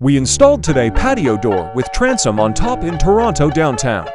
We installed today patio door with transom on top in Toronto downtown.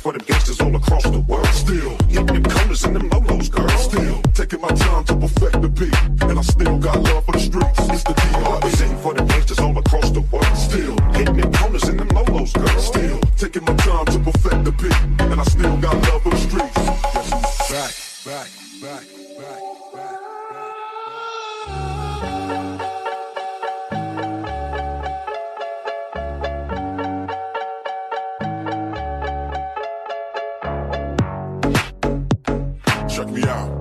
For the gangsters all across the world, still hitting them corners and them lolos, girl. Still taking my time to perfect the beat, and I still got love for the streets. It's the DR representing for the gangsters all across the world. Still hitting them corners and them lolos, girl. Still taking my time to perfect the beat, and I still got love for the streets. Back, back, back, back, back. Check me out.